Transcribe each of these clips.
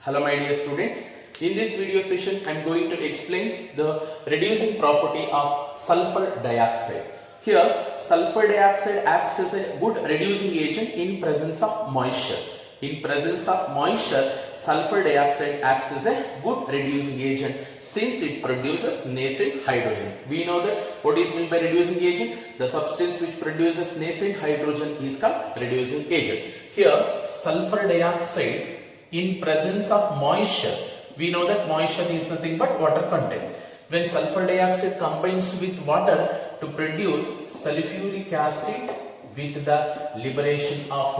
Hello my dear students, in this video session I am going to explain the reducing property of sulfur dioxide. Here sulfur dioxide acts as a good reducing agent in presence of moisture. In presence of moisture, sulfur dioxide acts as a good reducing agent since it produces nascent hydrogen. We know that what is meant by reducing agent? The substance which produces nascent hydrogen is called reducing agent. Here sulfur dioxide in presence of moisture, we know that moisture is nothing but water content. When sulfur dioxide combines with water to produce sulfuric acid with the liberation of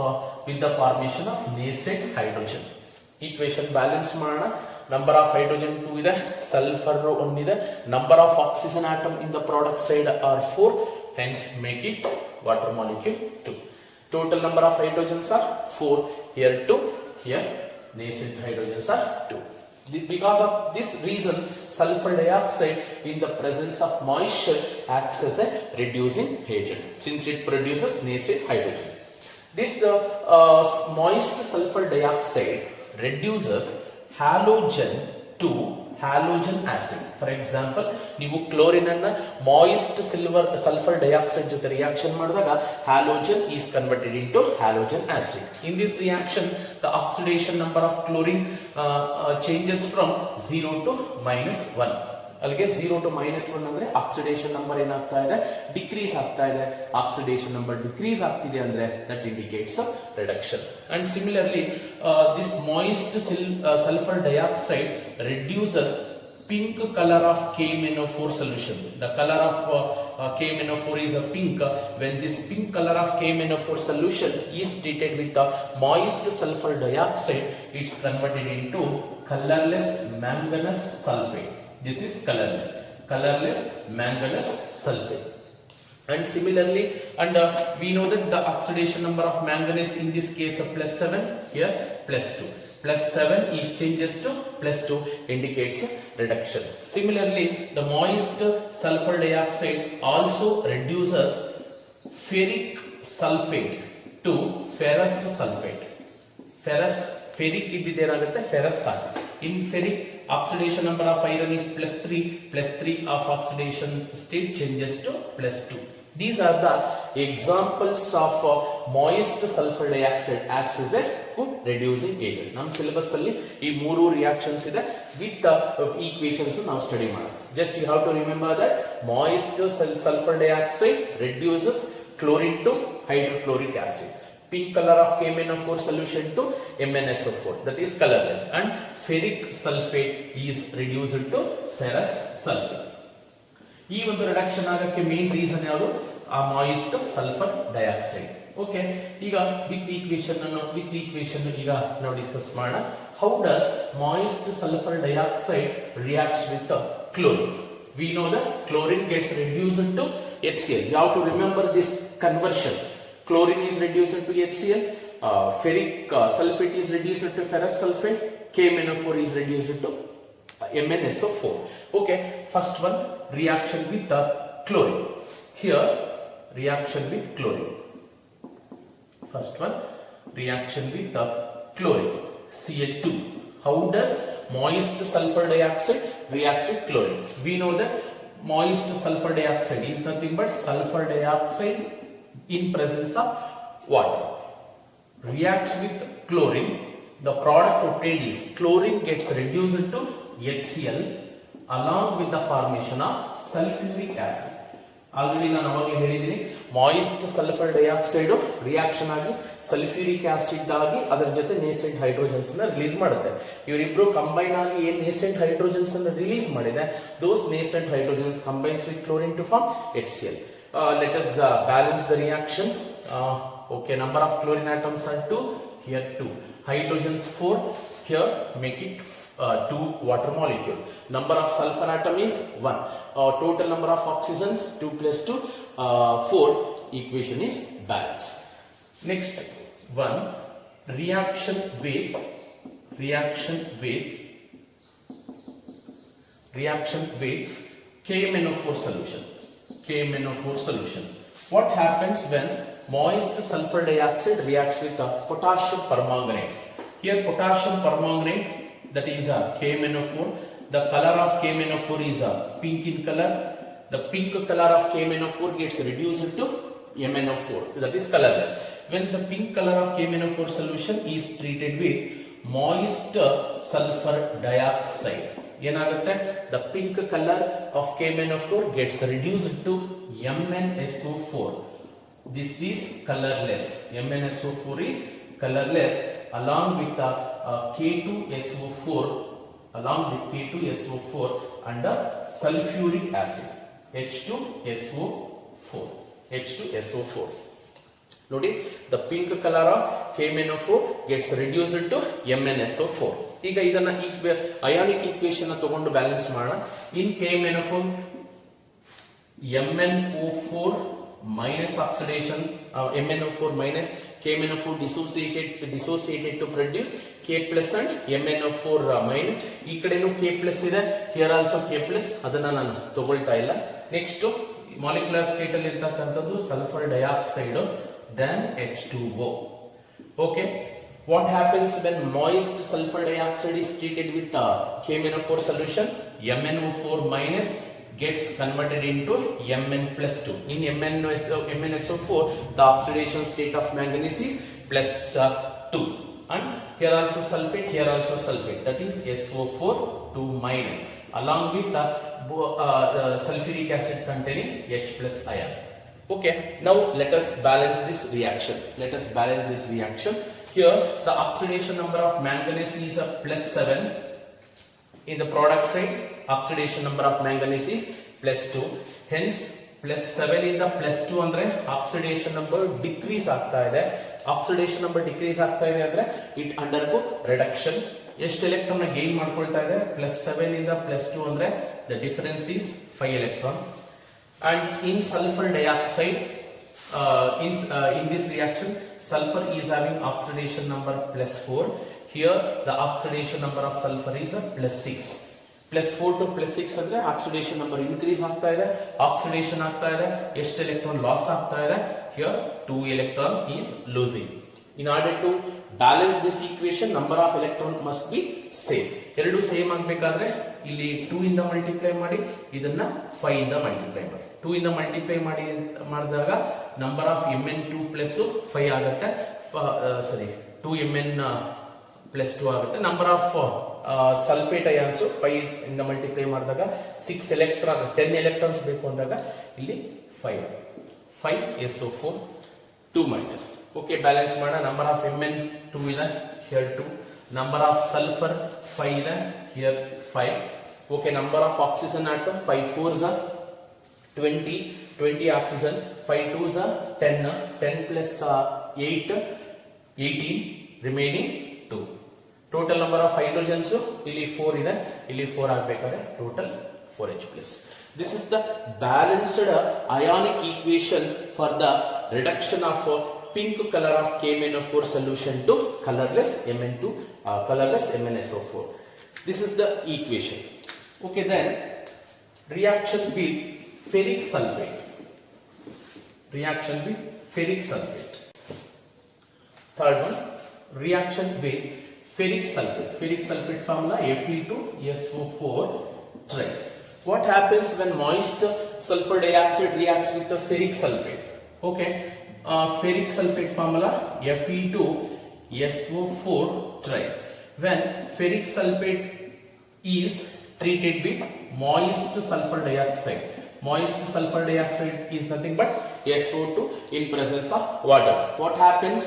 with the formation of nascent hydrogen. Equation balance ಮಾಡೋಣ. Number of hydrogen 2 ಇದೆ, sulfur 1 ಇದೆ, number of oxygen atom in the product side are 4, hence make it water molecule 2. Total number of hydrogens are 4, here 2, here nascent hydrogens are 2. Because of this reason, sulfur dioxide in the presence of moisture acts as a reducing agent since it produces nascent hydrogen. This moist sulfur dioxide reduces halogen to halogen acid. For example, ನೀವು chlorine ಅನ್ನು moist sulfur dioxide ಜೊತೆ reaction ಮಾಡಿದಾಗ halogen is converted into halogen acid. In this reaction, the oxidation number of chlorine changes from 0 to -1. ಅಲ್ಲಿಗೆ 0 to -1 ಅಂದ್ರೆ oxidation number ಏನಾಗ್ತಾ ಇದೆ, decrease ಆಗ್ತಾ ಇದೆ. ಆಕ್ಸಿಡೇಷನ್ ನಂಬರ್ ಡಿಕ್ರೀಸ್ ಆಗ್ತಿದೆ ಅಂದ್ರೆ that indicates reduction. And similarly this moist sulfur dioxide reduces pink color of KMnO4 solution. The color of KMnO4 is a pink. When this pink color of KMnO4 solution is treated with the moist sulfur dioxide, it's converted into colorless manganese sulfate. This is colorless manganese sulfate. And similarly, we know that the oxidation number of manganese in this case of +7, here +2. +7 is changes to +2 indicates reduction. Similarly, the moist sulfur dioxide also reduces ferric sulfate to ferrous sulfate. Ferric ಇದ್ದೇನಾಗುತ್ತೆ, ferrous ಆಗುತ್ತೆ. In ferric, oxidation number of iron is +3 of oxidation state changes to +2. These are the examples of moist sulfur dioxide acts as a good reducing agent. ನಮ್ಮ syllabus ಅಲ್ಲಿ ಈ ಮೂರು reactions ಇದೆ with equations ನಾವು study ಮಾಡೋದು. Just you have to remember that moist sulfur dioxide reduces chlorine to hydrochloric acid. Pink color of KMnO4 solution to MnSO4, that is colorless, and ferric sulfate is reduced to ferrous sulfate. ಈ ಒಂದು reduction ಆಗಕ್ಕೆ main reason ಯಾವುದು, ಆ moist sulphur dioxide. Okay, ಈಗ with equation ಈಗ ನಾವು discuss ಮಾಡೋಣ. How does moist sulphur dioxide reacts with chlorine? We know that chlorine gets reduced to HCl. You have to remember this conversion. Chlorine is reduced to HCl, ferric sulfate is reduced to ferrous sulfate, KMnO4 is reduced to MnSO4. Okay, first one, reaction with the chlorine. Here reaction with chlorine. First one, reaction with the chlorine, Ca2. How does moist sulfur dioxide reacts with chlorine? We know that moist sulfur dioxide is nothing but sulfur dioxide in presence of water. Reacts with chlorine, the product obtained is chlorine gets reduced to HCl along with the formation of sulfuric acid. Already ನಾನು ಅವಾಗಲೇ ಹೇಳಿದ್ದೀನಿ, moist sulphur dioxide reaction ಆಗಿ sulphuric acid ಆಗಿ ಅದರ ಜೊತೆ nascent hydrogens ನ release ಮಾಡುತ್ತೆ. ಇವರಿಬ್ರು ಕಂಬೈನ್ ಆಗಿ ಏನ್ ನೇಸೆಂಟ್ ಹೈಡ್ರೋಜನ್ಸ್ ಅನ್ನು ರಿಲೀಸ್ ಮಾಡಿದೆ, those nascent hydrogens combines with chlorine to form HCl. Let us balance the reaction. Okay, number of chlorine atoms are 2, here 2, hydrogens 4, here make it 2 water molecule. Number of sulfur atom is 1. Total number of oxygens 2 plus 2 4. Equation is balanced. Next one, reaction with KMnO4 solution. What happens when moist sulfur dioxide reacts with potassium permanganate? Here potassium permanganate that is KMnO4. The color of KMnO4 is pink in color. The pink color of KMnO4 gets reduced to MnO4, that is colorless. When the pink color of KMnO4 solution is treated with moist sulfur dioxide, ಏನಾಗುತ್ತೆ? The pink color of KMnO4 gets reduced to MnSO4. This is colorless. MnSO4 is colorless along with K2SO4, and sulfuric acid H2SO4. ನೋಡಿ, the pink color of KMnO4 gets reduced to MnSO4. ಈಗ ಇದನ್ನ ionic equation ತಗೊಂಡು balance ಮಾಡೋಣ. ಇನ್ KMnO4 MnO4 minus oxidation, MnO4 minus KMnO4 dissociated to produce K plus and MnO4 minus. ಈ ಕಡೆನೂ K plus ಇದೆ, here also K plus, ಅದನ್ನ ನಾನು ತಗೊಳ್ತಾ ಇಲ್ಲ. ನೆಕ್ಸ್ಟ್ ಮಾಲಿಕ್ಯುಲರ್ ಸ್ಟೇಟ್ ಅಲ್ಲಿ ಇರ್ತಕ್ಕಂಥದ್ದು sulphur dioxide, then H2O. Okay, what happens when moist sulfur dioxide is treated with KMnO4 solution? MnO4 minus gets converted into Mn plus 2. In MnSO4, the oxidation state of manganese is plus 2. And here also sulfate, that is SO4 2 minus, along with the sulfuric acid containing H plus ion. Okay, now let us balance this reaction. Here the oxidation number of manganese is plus 7. In the product side, oxidation number of manganese is plus 2. Hence plus 7 in the plus 2 andre oxidation number decrease ಆಗ್ತಾ ಇದೆ. ಅಂದ್ರೆ it undergo reduction. ಎಷ್ಟು electron gain ಮಾಡ್ಕೊಳ್ತಾ ಇದೆ? plus 7 ಇಂದ plus 2 ಅಂದ್ರೆ the difference is 5 electron. And in sulfur dioxide, in this reaction, sulfur is having oxidation number plus 4. Here the oxidation number of sulfur is plus 6. Plus 4 to plus 6 ಅಂದ್ರೆ oxidation number increase ಆಗ್ತಾ ಇದೆ, oxidation ಆಗ್ತಾ ಇದೆ. ಎಷ್ಟು electron loss ಆಗ್ತಾ ಇದೆ? Here 2 electron is losing. In order to balance this equation, number of electron must be same. ಎರಡು same ಆಗಬೇಕಾದ್ರೆ ಇಲ್ಲಿ 2 ಇಂದ ಮಲ್ಟಿಪ್ಲೈ ಮಾಡಿ, ಇದನ್ನ 5 ಇಂದ ಮಲ್ಟಿಪ್ಲೈ ಮಾಡಿ. 2 ಇಂದ ಮಲ್ಟಿಪ್ಲೈ ಮಾಡಿದಾಗ ನಂಬರ್ ಆಫ್ Mn2 ಪ್ಲಸ್ 5 ಆಗುತ್ತೆ. 2Mn ಪ್ಲಸ್ 2 ಆಗುತ್ತೆ. ನಂಬರ್ ಆಫ್ ಸಲ್ಫೇಟ್ ಅಯಾನ್ಸ್ 5 ಇಂದ ಮಲ್ಟಿಪ್ಲೈ ಮಾಡಿದಾಗ 6 ಎಲೆಕ್ಟ್ರಾನ್ 10 ಎಲೆಕ್ಟ್ರಾನ್ಸ್ ಬೇಕು ಅಂದಾಗ ಇಲ್ಲಿ 5SO4 2 minus. Okay, balance ಮಾಡೋಣ. ನಂಬರ್ ಆಫ್ Mn2 ಇದೆ, here 2. Number of sulfur 5 ಇದೆ, here 5. Okay, number of oxygen atom 5 4s are 20 oxygen, 5 2s are 10 plus 8 18, remaining 2. Total number of hydrogens ಇಲ್ಲಿ 4 ಇದೆ, ಇಲ್ಲಿ 4 ಆಗಬೇಕಾದ್ರೆ total 4H plus. This is the balanced ionic equation for the reduction of pink color of KMnO4 solution to colorless MnSO4. This is the equation. Okay, then reaction with ferric sulfate. Third one, reaction with ferric sulfate. Ferric sulfate formula Fe2SO4 trace. What happens when moist sulfur dioxide reacts with the ferric sulfate? Okay, ferric sulfate formula Fe2SO4 trace. When ferric sulfate is treated with moist sulfur dioxide is nothing but SO2 in presence of water. What happens?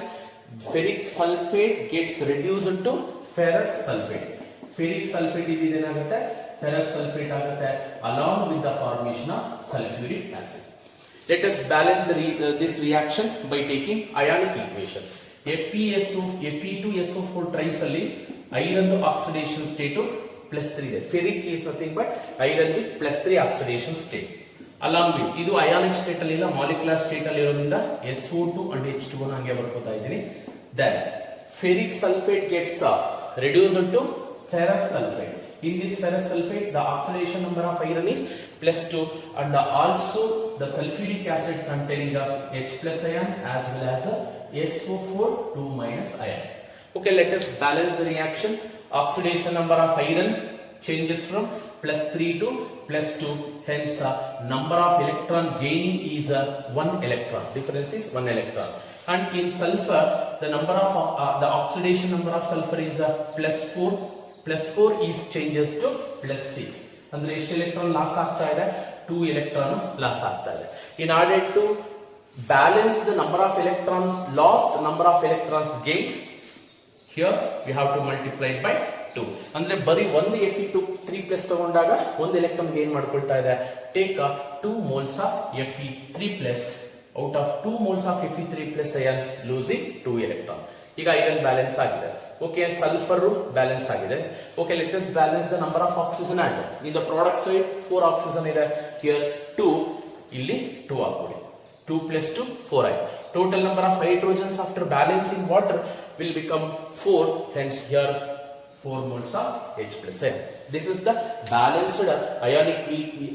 Ferric sulfate gets reduced to ferrous sulfate. Ferric sulfate ಏನಾಗುತ್ತೆ? ferrous sulfate ಆಗುತ್ತೆ along with the formation of sulfuric acid. Let us balance this reaction by taking ionic equation. Fe2SO4 trace ಅಲ್ಲಿ iron oxidation state plus 3 ಇದೆ. ferric is nothing but iron with plus 3 oxidation state. Along with ಇದು ionic state ಅಲ್ಲಿ ಇಲ್ಲ, molecular state ಅಲ್ಲಿ ಇರೋದ್ರಿಂದ SO2 and H2O ಹಾಗೆ ಬರ್ಕೋತಾ ಇದ್ದೀನಿ. Then ferric sulfate gets reduced to ferrous sulfate. In this ferrous sulfate, the oxidation number of iron is plus 2 and also the sulfuric acid containing H plus ion as well as SO4 2 minus ion. Okay, let us balance the reaction. Oxidation number of iron changes from +3 to +2. Hence, number of electron gaining is 1 electron. Difference is 1 electron. And in sulfur, the number of the oxidation number of sulfur is +4. +4 is changes to +6. ಅಂದ್ರೆ ಎಷ್ಟು electron loss ಆಗ್ತಾ ಇದೆ? 2 electron loss ಆಗ್ತಾ ಇದೆ. In order to balance the number of electrons lost, number of electrons gained, here we have to multiply it by 2. ಅಂದ್ರೆ ಬರೀ ಒಂದು Fe3+ ತಗೊಂಡಾಗ 1 electron gain ಮಾಡ್ಕೊಳ್ತಾ ಇದೆ. Take 2 moles of Fe3+. Out of 2 moles of Fe3+, I am losing 2 electron. ಈಗ iron balance ಆಗಿದೆ. Okay, sulphur balance ಆಗಿದೆ. Okay, let us balance the number of oxygen atom. In the product side 4 oxygen ಇದೆ. Here 2, ಇಲ್ಲಿ 2 ಹಾಕೊಳ್ಳಿ. 2 + 2 4 ಆಯ್ತು. Total number of hydrogens after balancing water will become 4. Hence here 4 moles of H+N. This is the balanced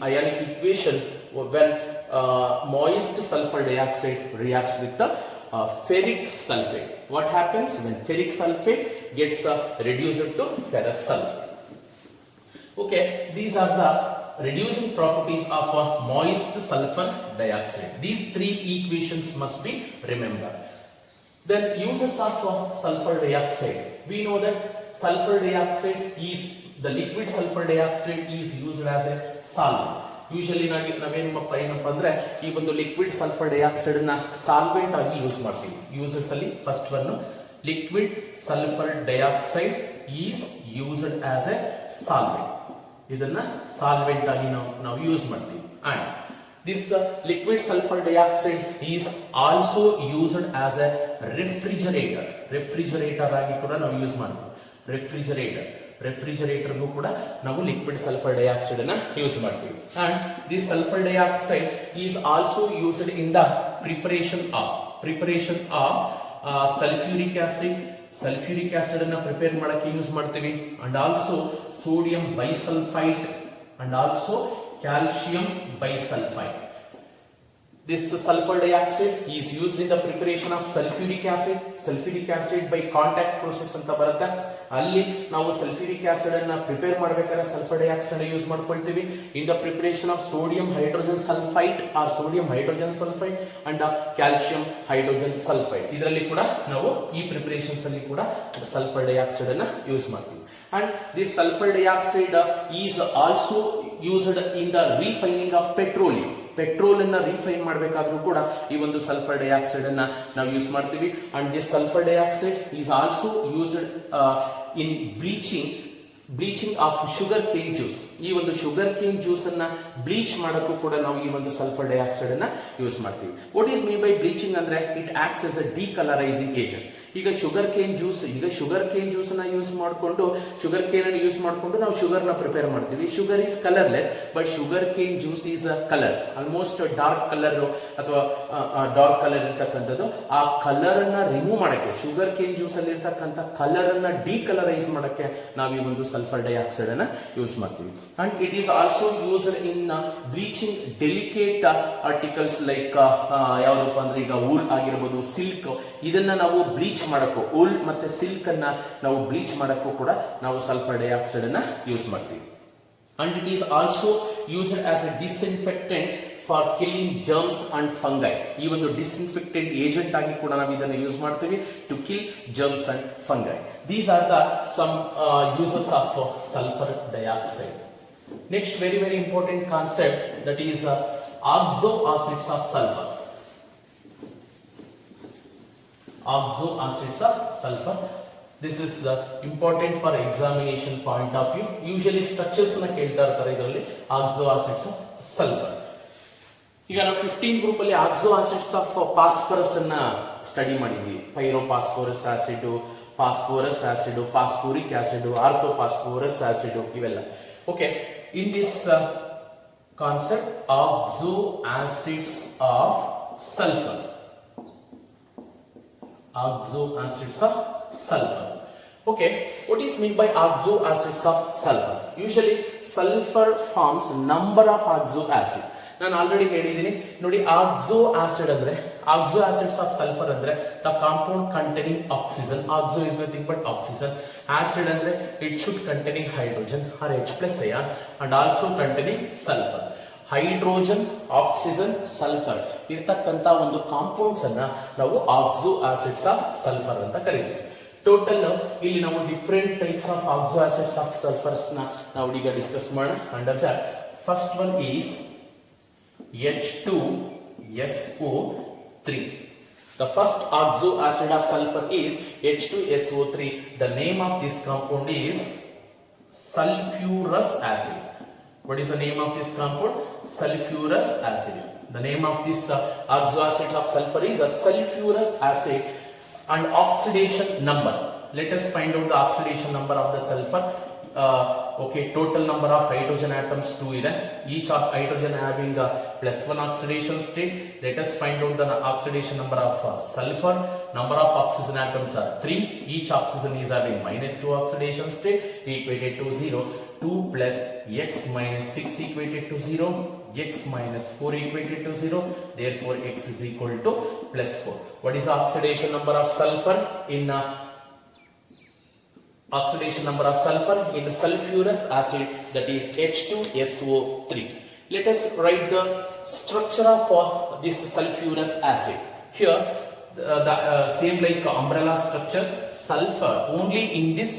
ionic equation when moist sulfur dioxide reacts with the ferric sulfate. What happens when ferric sulfate gets reduced to ferrous sulfate? Okay, these are the reducing properties of moist sulfur dioxide. These 3 equations must be remembered. Then uses of sulfur dioxide. We know that sulfur dioxide is the liquid sulfur dioxide is used as a solvent. Usually ಏನಪ್ಪ ಅಂದ್ರೆ ಈ ಒಂದು liquid sulphur dioxide ನ solvent ಆಗಿ use ಮಾಡ್ತೀವಿ. Uses ಅಲ್ಲಿ first one, liquid sulphur dioxide is used as A solvent. ಇದನ್ನ solvent ಆಗಿ ನಾವು ಯೂಸ್ ಮಾಡ್ತೀವಿ. And this liquid sulphur dioxide is also used as A refrigerator ಆಗಿ ಕೂಡ ನಾವು ಯೂಸ್ ಮಾಡ್ತೀವಿ. ರೆಫ್ರಿಜರೇಟರ್ಗೂ ಕೂಡ ನಾವು ಲಿಕ್ವಿಡ್ ಸಲ್ಫರ್ ಡೈಆಕ್ಸೈಡ್ ಅನ್ನ ಯೂಸ್ ಮಾಡ್ತೀವಿ. And this sulphur dioxide is also used in the preparation of sulphuric acid ಅನ್ನ ಪ್ರಿಪೇರ್ ಮಾಡಕ್ಕೆ ಯೂಸ್ ಮಾಡ್ತೀವಿ. And also sodium bisulphide and also calcium bisulphide. This sulfur dioxide is used in the preparation of sulfuric acid. Sulfuric acid by contact process ಅಂತ ಬರುತ್ತೆ. ಅಲ್ಲಿ ನಾವು sulfuric acid ಅನ್ನ prepare ಮಾಡಬೇಕಾದ್ರೆ sulfur dioxide use ಮಾಡ್ಕೊಳ್ತೀವಿ. In the preparation of sodium hydrogen sulfide or sodium hydrogen sulfide and calcium hydrogen sulfide, ಇದರಲ್ಲಿ ಕೂಡ ನಾವು ಈ ಪ್ರಿಪರೇಷನ್ಸ್ ಅಲ್ಲಿ ಕೂಡ sulfur dioxide ಅನ್ನ ಯೂಸ್ ಮಾಡ್ತೀವಿ. And this sulfur dioxide is also used in the refining of petroleum. Petrol ಅನ್ನ refine ಮಾಡಬೇಕಾದ್ರೂ ಕೂಡ ಈ ಒಂದು ಸಲ್ಫರ್ ಡೈಆಕ್ಸೈಡ್ ಅನ್ನ ನಾವು ಯೂಸ್ ಮಾಡ್ತೀವಿ. And this sulphur dioxide is also used in bleaching of sugar cane juice. ಈ ಒಂದು ಶುಗರ್ ಕೇನ್ ಜ್ಯೂಸ್ ಅನ್ನ ಬ್ಲೀಚ್ ಮಾಡೋಕ್ಕೂ ಕೂಡ ನಾವು ಈ ಒಂದು ಸಲ್ಫರ್ ಡೈಆಕ್ಸೈಡ್ ಅನ್ನ ಯೂಸ್ ಮಾಡ್ತೀವಿ. What is mean by bleaching ಅಂದ್ರೆ it acts as a decolourising agent. ಈಗ ಶುಗರ್ ಕೇನ್ ಜ್ಯೂಸ್ ಅನ್ನ ಯೂಸ್ ಮಾಡಿಕೊಂಡು ನಾವು ಶುಗರ್ ನ ಪ್ರಿಪೇರ್ ಮಾಡ್ತೀವಿ. Sugar is colourless, but sugar cane juice is a colour, almost dark colour ಅಥವಾ dark colour ಇರ್ತಕ್ಕಂಥದ್ದು. ಆ ಕಲರ್ ಅನ್ನ ರಿಮೂವ್ ಮಾಡಕ್ಕೆ, ಶುಗರ್ ಕೇನ್ ಜ್ಯೂಸ್ ಅಲ್ಲಿ ಇರ್ತಕ್ಕಂಥ ಕಲರ್ ಅನ್ನ ಡಿಕಲರೈಸ್ ಮಾಡಕ್ಕೆ ನಾವು ಈ ಒಂದು ಸಲ್ಫರ್ ಡೈಆಕ್ಸೈಡ್ ಅನ್ನ ಯೂಸ್ ಮಾಡ್ತೀವಿ. And it is also used in bleaching delicate articles like ಯಾವ್ದಪ್ಪ ಅಂದ್ರೆ ಈಗ ವೂಲ್ ಆಗಿರ್ಬೋದು, ಸಿಲ್ಕ್, ಇದನ್ನ ನಾವು ಬ್ಲೀಚ್ ಮಾಡಕ್ಕೂ, ವೂಲ್ ಮತ್ತೆ ಸಿಲ್ಕ್ ಅನ್ನ ನಾವು ಬ್ಲೀಚ್ ಮಾಡಕ್ಕೂ ಕೂಡ ನಾವು ಸಲ್ಫರ್ ಡೈಆಕ್ಸೈಡ್ ಅನ್ನ ಯೂಸ್ ಮಾಡ್ತೀವಿ. And it is also used as A disinfectant for killing germs and fungi. ಈ ಒಂದು ಡಿಸ್ಇನ್ಫೆಕ್ಟೆಂಟ್ ಏಜೆಂಟ್ ಆಗಿ ಕೂಡ ನಾವು ಇದನ್ನು ಯೂಸ್ ಮಾಡ್ತೀವಿ to kill germs and fungi. These are the some uses of sulfur dioxide. Next, very important concept, that is oxoacids of sulfur. Oxoacids of sulfur. This is important for examination point of view. Usually structures na kelta irtare idaರಲ್ಲಿ oxoacids of sulfur. ಈಗ ನಾವು 15 group ಅಲ್ಲಿ oxoacids of phosphorus ಅನ್ನ study ಮಾಡಿದ್ವಿ. Pyrophosphorous acid, phosphorous acid, phosphoric acid, orthophosphorous acid, ಇವೆಲ್ಲ. Okay, in this concept oxoacids of sulfur. Oxoacids of sulfur. Okay, what is meant by oxoacids of sulfur? Usually sulfur forms number of oxoacid. ನಾನು already ಹೇಳಿದ್ದೀನಿ ನೋಡಿ, ಆಕ್ಸೋ acid ಅಂದ್ರೆ Oxo acids of sulfur andre the compound containing oxygen. Oxo is nothing but oxygen. Acid andre it should containing hydrogen or H plus ion and also containing sulfur. Hydrogen, oxygen, sulphur ಇರ್ತಕ್ಕಂಥ ಒಂದು compounds ಅನ್ನ ನಾವು ಆಕ್ಸೋ acids of sulphur ಅಂತ ಕರೀತೀವಿ. Total ಇಲ್ಲಿ ನಾವು different types of oxo acids of sulphurs ನ ನಾವು ಈಗ ಡಿಸ್ಕಸ್ ಮಾಡೋಣ. Under that first one is H2SO3. The first oxo acid of sulfur is H2SO3. The name of this compound is sulfurous acid. What is the name of this compound? Sulfurous acid. The name of this oxo acid of sulfur is a sulfurous acid. And oxidation number. Let us find out the oxidation number of the sulfur. Okay, total number of hydrogen atoms 2 ಇದೆ. Each of hydrogen having a +1 oxidation state. Let us find out the oxidation number of sulfur. Number of oxygen atoms are 3. Each oxygen is having -2 oxidation state equated to 0. 2 plus x minus 6 equated to 0. X minus 4 equated to 0. Therefore, x is equal to +4. What is the oxidation number of sulfur in oxidation number of sulfur in the sulfurous acid, that is H2SO3. Let us write the structure of this sulfurous acid. Here the same like umbrella structure, sulfur only in this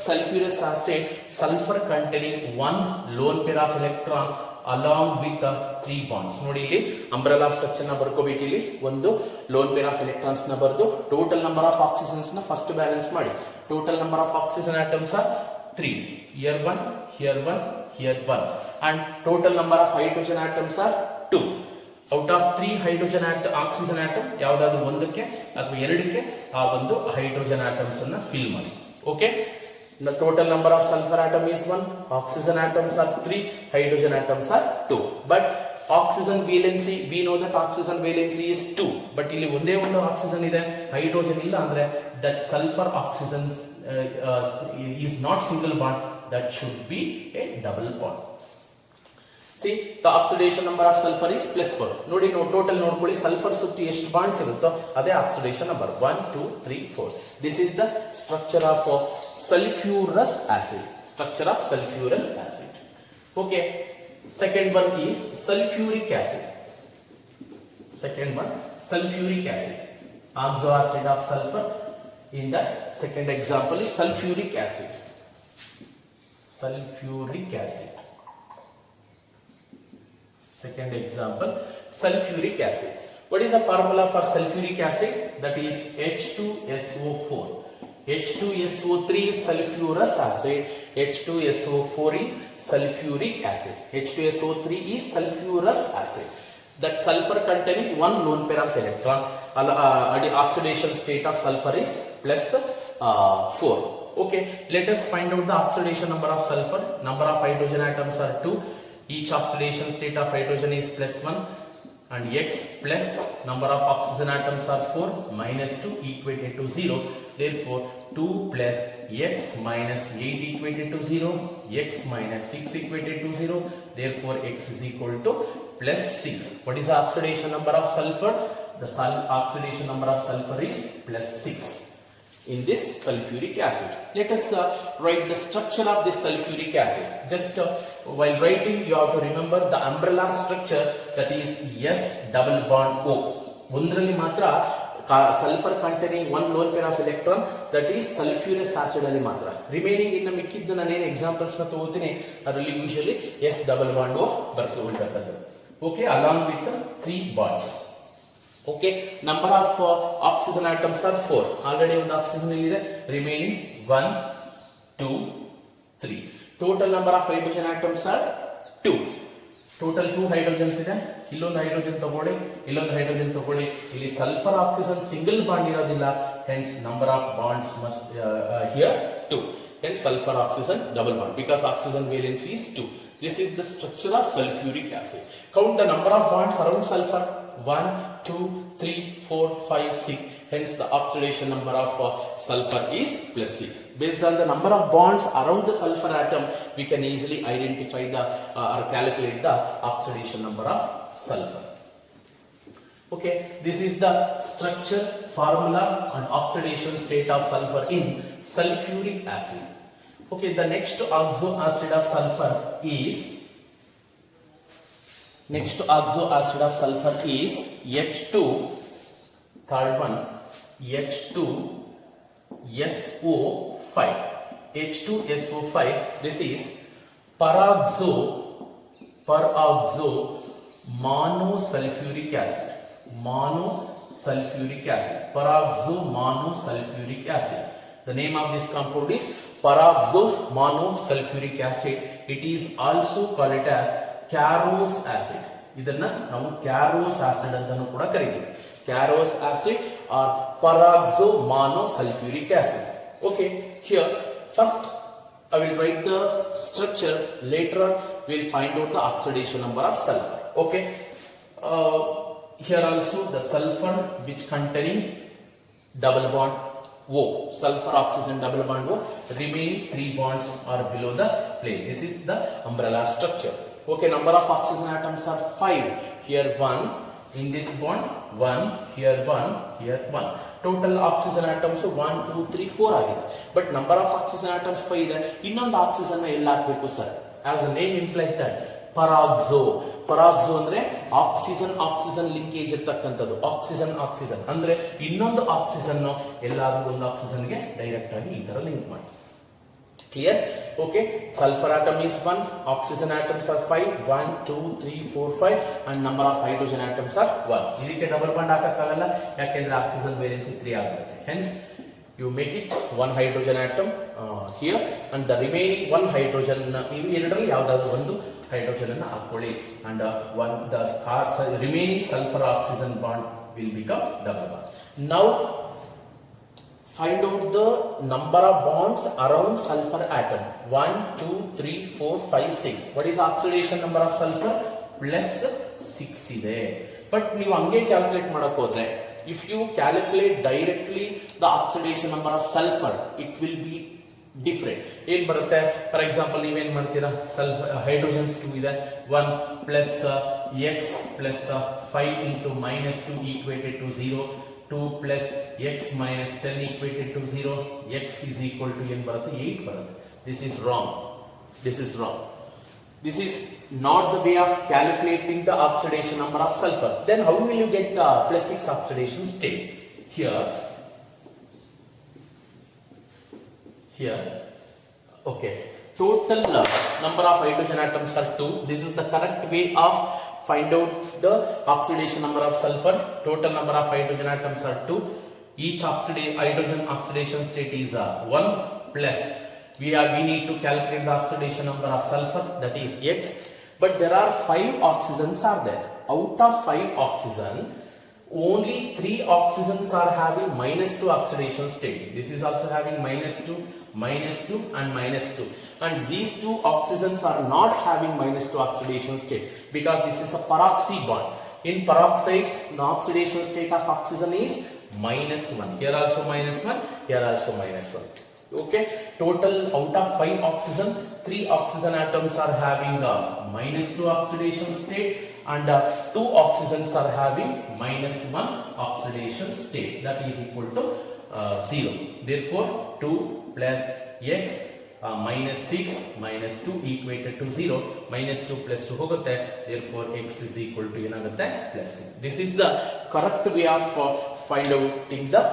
sulfurous acid, sulfur containing one lone pair of electron along with the 3 bonds. ನೋಡಿ ಇಲ್ಲಿ umbrella structure ನ ಬರ್ಕೋಬೇಕು. ಇಲ್ಲಿ ಒಂದು lone pair of electrons ನ ಬರೆದು total number of oxygens ನ first balance ಮಾಡಿ. Total number of oxygen atoms are 3. Here 1, here 1, here 1, and total number of hydrogen atoms are 2. Out of 3 hydrogen oxygen atom ಯಾವುದಾದರೂ ಒಂದಕ್ಕೆ ಅಥವಾ ಎರಡಕ್ಕೆ ಆ ಒಂದು ಹೈಡ್ರೋಜನ್ ಆಟಮ್ಸ್ ಅನ್ನು ಫಿಲ್ ಮಾಡಿ. Okay, the total number of sulfur atom is 1, oxygen atoms are 3, hydrogen atoms are 2. But oxygen valency, we know that oxygen valency is 2, but ಇಲ್ಲಿ ಒಂದೇ ಒಂದು ಆಕ್ಸಿಜನ್ ಇದೆ, ಹೈಡ್ರೋಜನ್ ಇಲ್ಲ ಅಂದ್ರೆ that sulfur oxygen is not single bond, that should be a double bond. See, the oxidation number of sulfur is +4. ನೋಡಿ ನಾವು total ನೋಡ್ಕೊಳ್ಳಿ, sulphur ಸುತ್ತಿ ಎಷ್ಟು ಬಾಂಡ್ಸ್ ಇರುತ್ತೋ ಅದೇ oxidation number 1 2 3 4. This is the structure of sulfurous acid. Structure of sulfurous acid. Okay, second one is sulfuric acid. Second one, sulfuric acid. Oxo acid of sulfur. In the second example is sulfuric acid. Sulfuric acid. Second example, sulfuric acid. What is the formula for sulfuric acid? That is H2SO4. H2SO3 is sulfurous acid. H2SO4 is sulfuric acid. H2SO3 is sulfurous acid. That sulfur containing one lone pair of electron. The oxidation state of sulfur is +4. Okay, let us find out the oxidation number of sulfur. Number of hydrogen atoms are 2. Each oxidation state of hydrogen is +1, and x plus number of oxygen atoms are 4 minus 2 equated to 0. Therefore, 2 plus x minus 8 equated to 0, x minus 6 equated to 0. Therefore, x is equal to +6. What is the oxidation number of sulfur? The oxidation number of sulfur is +6 in this sulfuric acid. Let us write the structure of this sulfuric acid. Just while writing, you have to remember the umbrella structure, that is S double bond O. ಒಂದರಲ್ಲಿ ಮಾತ್ರ sulfur containing one lone pair of electron, that is sulfurous acid ಅಲ್ಲಿ ಮಾತ್ರ. Remaining ಇನ್ನು ಮಿಕ್ಕಿದ್ದು ನಾನೇನು examples ನ ತಗೋತೀನಿ ಅದರಲ್ಲಿ usually S double bond O ಬರ್ತಕ್ಕಂಥದ್ದು. Okay, along with 3 bonds. Okay, number of oxygen atoms are 4. Already one oxygen is remaining 1 2 3. Total number of hydrogen atoms are 2. Total 2 hydrogens ಇದೆ. ಇಲ್ಲೊಂದು ಹೈಡ್ರೋಜನ್ ತಗೊಳ್ಳಿ, ಇಲ್ಲೊಂದು ಹೈಡ್ರೋಜನ್ ತಗೊಳ್ಳಿ. ಇಲ್ಲಿ ಸಲ್ಫರ್ ಆಕ್ಸಿಜನ್ ಸಿಂಗಲ್ ಬಾಂಡ್ ಇರೋದಿಲ್ಲ, hence number of bonds must here 2. Hence sulfur oxygen double bond, because oxygen valency is 2. This is the structure of sulfuric acid. Count the number of bonds around sulfur. 1 2 3 4 5 6. Hence the oxidation number of sulfur is +6. Based on the number of bonds around the sulfur atom, we can easily identify the or calculate the oxidation number of sulfur. Okay, this is the structure, formula and oxidation state of sulfur in sulfuric acid. Okay, the next oxo acid of sulfur is H2, third one, H2SO5. H2SO5, this is peroxo monosulfuric acid. Peroxo monosulfuric acid. The name of this compound is peroxo monosulfuric acid. It is also called as Carros acid. ಇದನ್ನ ನಾವು Carros acid ಅಂತಾನೂ ಕೂಡ ಕರೀತೀವಿ. Carros acid or peroxo monosulfuric acid. Okay, here first I will write the structure, later on we will find out the oxidation number of sulfur. Okay, here also the sulfur which containing double bond O, sulfur oxygen double bond O, remaining 3 bonds are below the plane. This is the umbrella structure. Okay, number of oxygen atoms are 5. Here 1, in this bond 1, here 1, here 1. Total oxygen atoms 1, 2, 3, 4 ಆಗಿದೆ. But number of oxygen atoms 5 ಇದೆ. ಇನ್ನೊಂದು oxygen ಎಲ್ಲ ಹಾಕಬೇಕು sir. As the name implies that peroxo ಅಂದ್ರೆ oxygen linkage ಇರತಕ್ಕಂಥದ್ದು. Oxygen ಅಂದ್ರೆ ಇನ್ನೊಂದು oxygen ಎಲ್ಲಾದ್ರೂ ಒಂದು ಆಕ್ಸಿಜನ್ ಗೆ ಡೈರೆಕ್ಟ್ ಆಗಿ ಈ ತರ ಲಿಂಕ್ ಮಾಡಿ. Clear? Okay, sulfur atom is 1, oxygen atoms are 5, 1, 2, 3, 4, 5 and number of hydrogen atoms are 1. ಇದಕ್ಕೆ ಡಬಲ್ ಬಾಂಡ್ ಹಾಕಕ್ಕಾಗಲ್ಲ, ಯಾಕೆಂದ್ರೆ ಆಕ್ಸಿಜನ್ ವೇಲೆನ್ಸಿ 3 ಆಗುತ್ತೆ. Hence you make it 1 hydrogen atom here and the remaining 1 hydrogen, ಇವು ಎರಡರಲ್ಲಿ ಯಾವುದಾದ್ರೂ ಒಂದು hydrogen ಅನ್ನು ಹಾಕೊಳ್ಳಿ and the remaining sulfur oxygen bond will become double bond. Now find out the number of bonds around sulfur atom. 1, 2, 3, 4, 5, 6. What is oxidation number of sulfur? Plus 6 ಇದೆ. But ನೀವು ಹಂಗೆ calculate ಮಾಡಕ್ ಹೋದ್ರೆ, if you calculate directly the oxidation number of sulfur, it will be different. ಏನ್ ಬರುತ್ತೆ? For example ನೀವೇನ್ ಮಾಡ್ತೀರಾ, hydrogens 2 ಇದೆ, 1 plus x plus 5 into -2 equated to 0, 2 plus x minus 10 equated to 0, x is equal to n ಬರುತ್ತೆ, 8 ಬರುತ್ತೆ. This is wrong. This is not the way of calculating the oxidation number of sulfur. Then how will you get plus 6 oxidation state? Here, okay, total number of hydrogen atoms are 2. This is the correct way of find out the oxidation number of sulfur. Total number of hydrogen atoms are 2. Each hydrogen oxidation state is 1 plus we need to calculate the oxidation number of sulfur, that is x. But there are 5 oxygens are there. Out of 5 oxygen, only 3 oxygens are having -2 oxidation state. This is also having -2 and -2, and these 2 oxygens are not having -2 oxidation state because this is a peroxy bond. In peroxides, the oxidation state of oxygen is -1. Here also -1, here also -1. Okay, total out of 5 oxygen, 3 oxygen atoms are having a -2 oxidation state and 2 oxygens are having -1 oxidation state, that is equal to 0. Therefore 2 plus x -6 -2 equated to 0, -2 plus 2 ಹೋಗುತ್ತೆ, therefore x is equal to ಏನಾಗುತ್ತೆ plus 6. This is the correct way of find outing the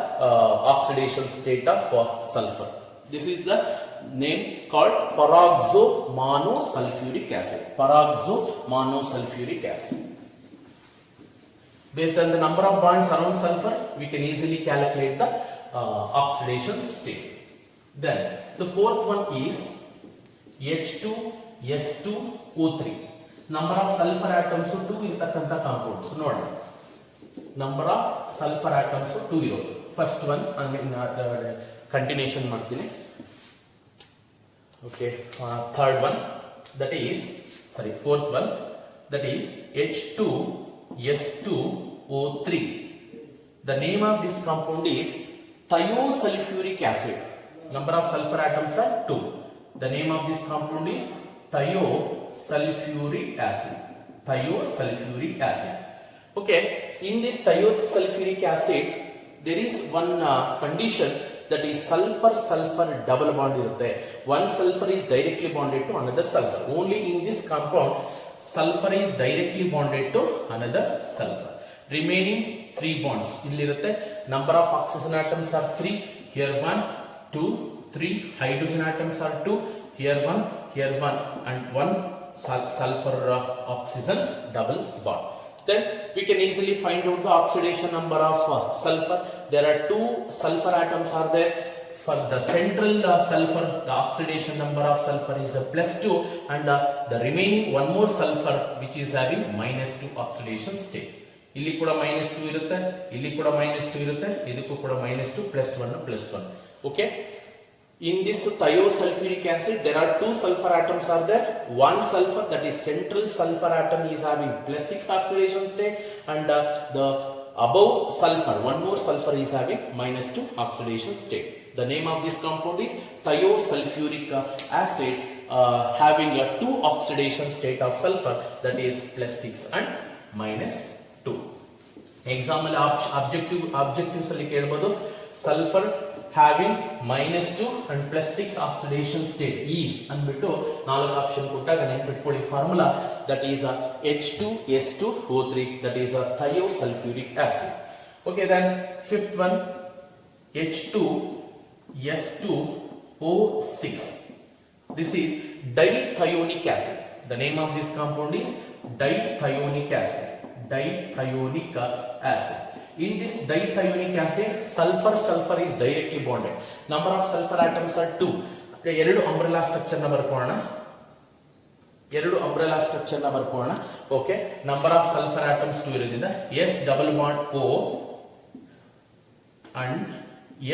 oxidation state of sulfur. This is the name called peroxo monosulfuric acid. Based on the number of bonds around sulfur, we can easily calculate the oxidation state. Then the fourth one is H2S2O3. Number of sulfur atoms 2 ಇರತಕ್ಕಂತ compounds ನೋಡಿ. Number of sulfur atoms 2 ಇರೋದು. First one continuation ಮಾಡ್ತೀನಿ. Okay, third one, that is fourth one, that is H2S2O3. The name of this compound is thiosulfuric acid. Number of sulfur atoms are 2. The name of this compound is thiosulfuric acid. Okay, in this thiosulfuric acid there is one condition, that is sulfur double bond irutte. One sulfur is directly bonded to another sulfur. Only in this compound sulfur is directly bonded to another sulfur. Remaining 3 bonds illirutte. Number of oxygen atoms are 3. Here 1, 2, 3. Hydrogen atoms are 2. Here 1, here 1, and 1 sulfur oxygen double bond. Then we can easily find out the oxidation number of sulfur. There are 2 sulfur atoms are there. For the central sulfur, the oxidation number of sulfur is +2, and the remaining one more sulfur which is having -2 oxidation state. ಇಲ್ಲಿ ಕೂಡ -2 ಇರುತ್ತೆ, ಇಲ್ಲಿ ಕೂಡ -2 ಇರುತ್ತೆ, ಇದಕ್ಕೂ ಕೂಡ -2 +1 okay. In this thiosulfuric acid there are 2 sulfur atoms are there. One sulfur, that is central sulfur atom, is having +6 oxidation state, and the above sulfur, one more sulfur, is having -2 oxidation state. The name of this compound is thiosulfuric acid, having a 2 oxidation state of sulfur, that is +6 and -2. Example objectives ಅಲ್ಲಿ ಕೇಳಬಹುದು, sulfur having -2 and +6 oxidation state is ಅಂದ್ಬಿಟ್ಟು 4 option ಕೊಟ್ಟಾಗ ನೆನಪಿಟ್ಕೊಳ್ಳಿ formula, that is H2S2O3, that is a thiosulfuric acid. Okay, then fifth one, H2S2O6. This is dithionic acid. The name of this compound is dithionic acid. Dithionic acid. In this dithionic acid, sulfur is directly bonded. Number of sulfur atoms are 2. ಎರಡು umbrella structure ನ ಬರ್ಕೋಣ, ಎರಡು umbrella structure ನ ಬರ್ಕೋಣ. Okay, number of sulfur atoms 2 ಇರೋದ್ರಿಂದ S double bond O and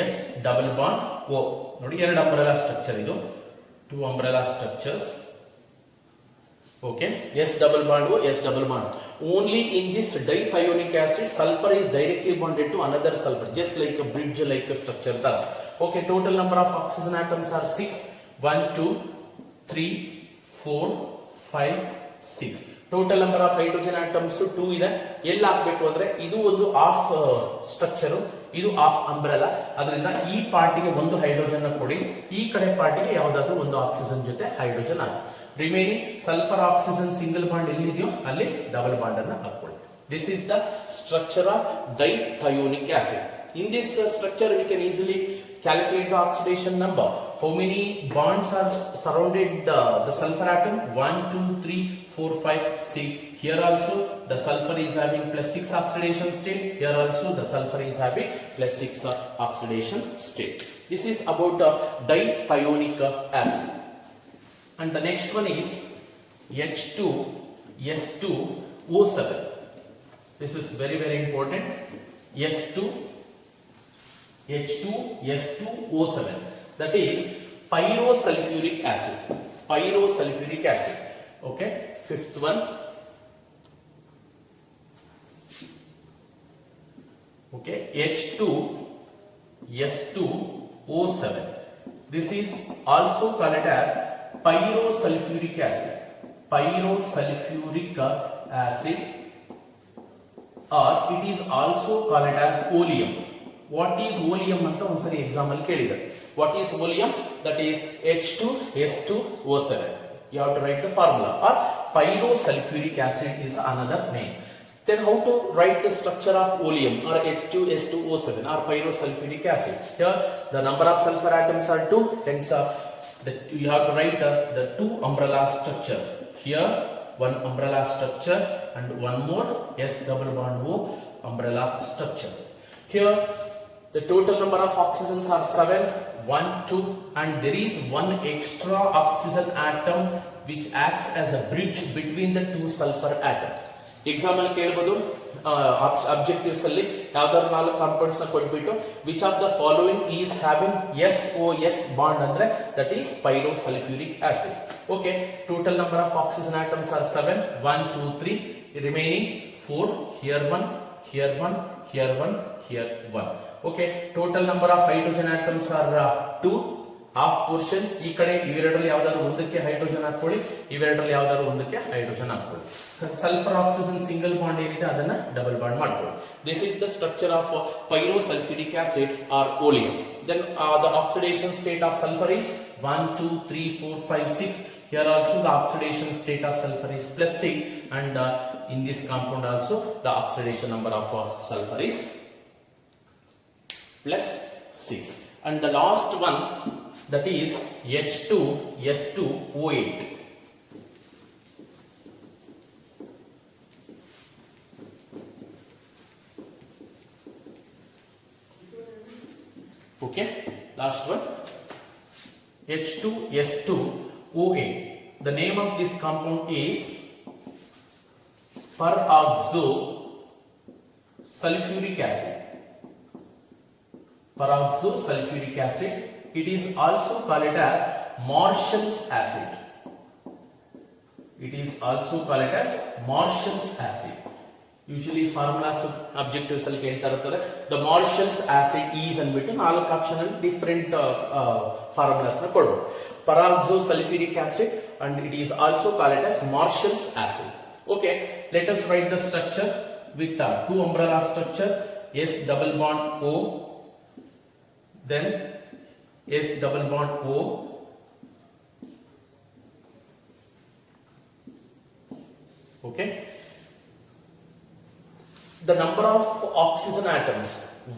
S double bond O. ನೋಡಿ, ಎರಡು umbrella structure ಇದು, 2 umbrella structures. Okay, S double bond O, S double bond. Only in this dithionic acid, sulfur is directly bonded to another sulfur, just like a bridge like a structure. Okay, total number of oxygen atoms are 6. 1, 2, 3, 4, 5, 6. Total number of hydrogen atoms 2 ಇದೆ. ಎಲ್ಲಿ ಹಾಕಬೇಕು ಅಂದ್ರೆ ಇದು ಒಂದು of structure, ಇದು of umbrella. ಅದರಿಂದ ಈ ಪಾರ್ಟಿಗೆ ಒಂದು ಹೈಡ್ರೋಜನ್ ಕೊಡಿ, ಈ ಕಡೆ ಪಾರ್ಟಿಗೆ ಯಾವುದಾದ್ರೂ ಒಂದು ಆಕ್ಸಿಜನ್ ಜೊತೆ ಹೈಡ್ರೋಜನ್ ಹಾಕಿ. Remaining sulphur oxygen single bond ಎಲ್ಲಿದೆಯೋ ಅಲ್ಲಿ ಡಬಲ್ ಬಾಂಡ್ ಅನ್ನು ಹಾಕೊಳ್ಳಿ. This is the structure of dithionic acid. In this structure we can easily calculate the oxidation number. How many bonds are surrounded the sulfur atom? 1, 2, 3, 4, 5, 6. Here also the sulfur is having +6 oxidation state. Here also the sulfur is having +6 oxidation state. This is about dithionic acid. And the next one is H2S2O7. This is very important. H2S2O7, that is pyrosulfuric acid. Pyrosulfuric acid. Okay, fifth one. Okay, H2S2O7. This is also called as pyrosulfuric acid. Pyrosulfuric acid, or it is also called as oleum. What is oleum anta ondsari exam alli kelidare. What is oleum? That is H2S2O7. You have to write the formula, or pyrosulfuric acid is another name. Then how to write the structure of oleum or H2S2O7 or pyrosulfuric acid? Here the number of sulfur atoms are 2, hence you have to write the 2 umbrella structure. Here one umbrella structure and one more S double bond O umbrella structure. Here the total number of oxygens are 7, 1, 2, and there is one extra oxygen atom which acts as a bridge between the 2 sulfur atoms. Example ಕೇಳಬಹುದು, objectives ಅಲ್ಲಿ ಯಾವ್ದಾದ್ರು 4 compounds ನ ಕೊಟ್ಬಿಟ್ಟು which of the following is having SOS bond ಅಂದ್ರೆ that is pyrosulfuric acid. Okay, total number of oxygen atoms are 7, 1, 2, 3, remaining 4, here 1, here 1, here 1, here 1. Okay, total number of hydrogen atoms are 2, half portion ಈ ಕಡೆ ಇವೆರಡರಲ್ಲಿ ಯಾವ್ದಾದ್ರು ಒಂದಕ್ಕೆ hydrogen ಹಾಕೊಳ್ಳಿ, ಇವೆರಡರಲ್ಲಿ ಯಾವ್ದಾದ್ರು ಒಂದಕ್ಕೆ hydrogen ಹಾಕೊಳ್ಳಿ. Sulphur oxygen single bond ಏನಿದೆ ಅದನ್ನ ಡಬಲ್ ಬಾಂಡ್ ಮಾಡ್ಕೊಳ್ಳಿ. This is the structure of pyrosulphuric acid or oleum. Then the oxidation state of sulfur is 1, 2, 3, 4, 5, 6. Here also the oxidation state of sulfur is +6, and in this compound also the oxidation number of sulfur is +6. And the last one, that is H2S2O8. Okay, last one, H2S2O8. The name of this compound is peroxosulfuric acid. Peroxosulfuric acid. It is also called as Marshall's acid. It is also called as Marshall's acid. Usually formulas objectives ಅಲ್ಲಿ ಕೇಳ್ತಾ ಇರ್ತಾರೆ. The Marshall's acid is ಅಂದ್ಬಿಟ್ಟು 4 option ಅಲ್ಲಿ different formulas ನ ಕೊಡಬಹುದು. Peroxosulfuric acid, and it is also called as Marshall's acid. Okay, let us write the structure with two umbrella structure. S double bond O, then S double bond O, okay. The number of oxygen atoms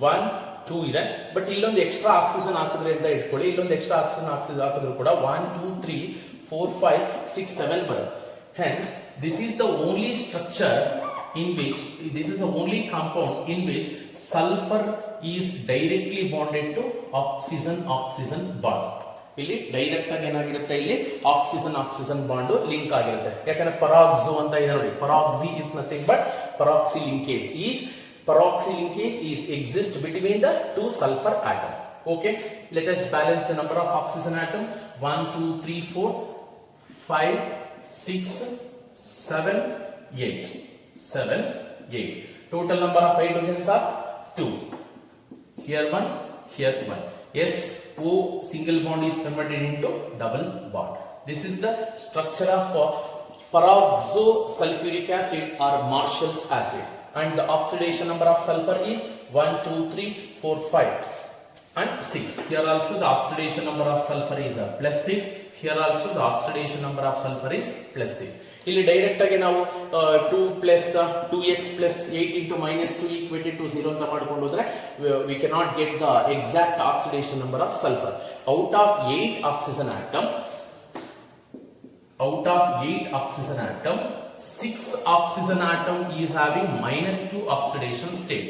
1, 2 ಇದೆ, but ಇಲ್ಲೊಂದು extra oxygen ಹಾಕಿದ್ರೆ ಅಂತ ಇಟ್ಕೊಳ್ಳಿ. ಇಲ್ಲೊಂದು extra oxygen ಹಾಕಿದ್ರು ಕೂಡ 1, 2, 3, 4, 5, 6, 7 ಬರುತ್ತೆ. Hence this is the only structure in which, this is the only compound in which sulfur is directly bonded to oxygen bond. ಇಲ್ಲಿ ಡೈರೆಕ್ಟ್ ಆಗಿ ಏನಾಗಿರುತ್ತೆ, ಇಲ್ಲಿ ಆಕ್ಸಿಜನ್ ಬಾಂಡ್ ಲಿಂಕ್ ಆಗಿರುತ್ತೆ. ಯಾಕಂದ್ರೆ ಪರಾಕ್ಸೋ ಅಂತ ಇದೆ ನೋಡಿ, ಪರಾಕ್ಸಿ is nothing but peroxy linkage is exist between the two sulfur atom. Okay, let us balance the number of oxygen atom. 1, 2, 3, 4, 5, 6, 7, 8. Total number of hydrogens are 2. Here 1, here 1. SO single bond is converted into double bond. This is the structure of peroxosulfuric acid or Marshall's acid, and the oxidation number of sulfur is 1, 2, 3, 4, 5 and 6. Here also the oxidation number of sulfur is +6. Here also the oxidation number of sulfur is +6. ಇಲ್ಲಿ direct ಆಗಿ ನಾವು 2 + 2x + 8 × -2 equated to 0 ಅಂತ ಮಾಡ್ಕೊಂಡು ಹೋದ್ರೆ we cannot get the exact oxidation number of sulfur. Out of 8 oxygen atom, 6 oxygen atom is having -2 oxidation state.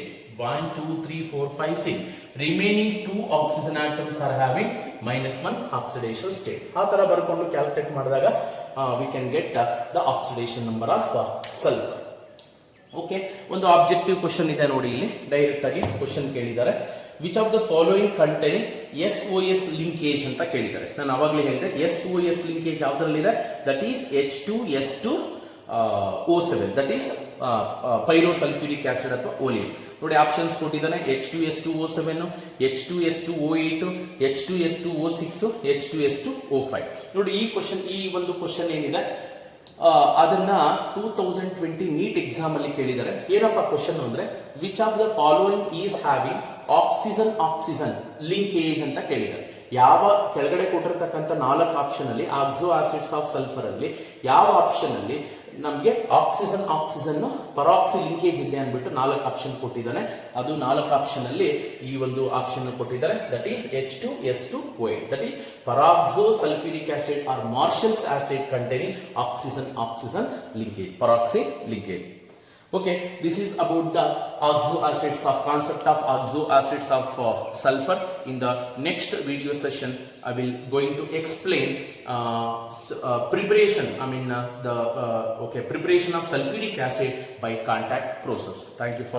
1, 2, 3, 4, 5, 6. Remaining 2 oxygen atoms are having -1 oxidation state. ಆ ತರ ಬರ್ಕೊಂಡು calculate ಮಾಡಿದಾಗ we can get the oxidation number of sulfur. Okay, ಒಂದು objective question ಇದೆ ನೋಡಿ, ಇಲ್ಲಿ direct ಆಗಿ question ಕೇಳಿದ್ದಾರೆ. Which of the following contain SOS linkage ಅಂತ ಕೇಳಿದ್ದಾರೆ. ನಾನು ಅವಾಗಲೇ ಹೇಳಿದೆ SOS ಲಿಂಕೇಜ್ ಯಾವ್ದ್ರಲ್ಲಿದೆ, that is H2S2O7, that is pyrosulphuric acid ಅಥವಾ ಓಲಿಯಂ. ನೋಡಿ ಆಪ್ಷನ್ಸ್ ಕೊಟ್ಟಿದ್ದಾನೆ, H2S2O7, H2S2O8, H2S2O6, H2S2O5. ನೋಡಿ ಈ ಒಂದು ಕ್ವಶನ್ ಏನಿದೆ ಅದನ್ನ 2020 ನೀಟ್ ಎಕ್ಸಾಮ್ ಅಲ್ಲಿ ಕೇಳಿದ್ದಾರೆ. ಏನಪ್ಪ ಕ್ವಶನ್ ಅಂದ್ರೆ, which of the following is having oxygen linkage ಅಂತ ಕೇಳಿದ್ದಾರೆ. ಯಾವ ಕೆಳಗಡೆ ಕೊಟ್ಟಿರ್ತಕ್ಕಂಥ 4 ಆಪ್ಷನ್ ಅಲ್ಲಿ ಆಕ್ಸೋ ಆಸಿಡ್ಸ್ ಆಫ್ ಸಲ್ಫರ್ ಅಲ್ಲಿ ಯಾವ ಆಪ್ಷನ್ ಅಲ್ಲಿ ನಮಗೆ ಆಕ್ಸಿಜನ್ ಪರಾಕ್ಸಿ ಲಿಂಕೇಜ್ ಇದೆ ಅಂದ್ಬಿಟ್ಟು 4 ಆಪ್ಷನ್ ಕೊಟ್ಟಿದ್ದಾನೆ. ಅದು 4 ಆಪ್ಷನ್ ಅಲ್ಲಿ ಈ ಒಂದು ಆಪ್ಷನ್ ಕೊಟ್ಟಿದ್ದಾರೆ, that is H2S2O8, that is peroxosulfuric acid or Marshall's acid containing oxygen linkage, peroxy linkage. Okay, this is about the concept of oxo acids of sulfur. In the next video session I will going to explain preparation of sulfuric acid by contact process. Thank you for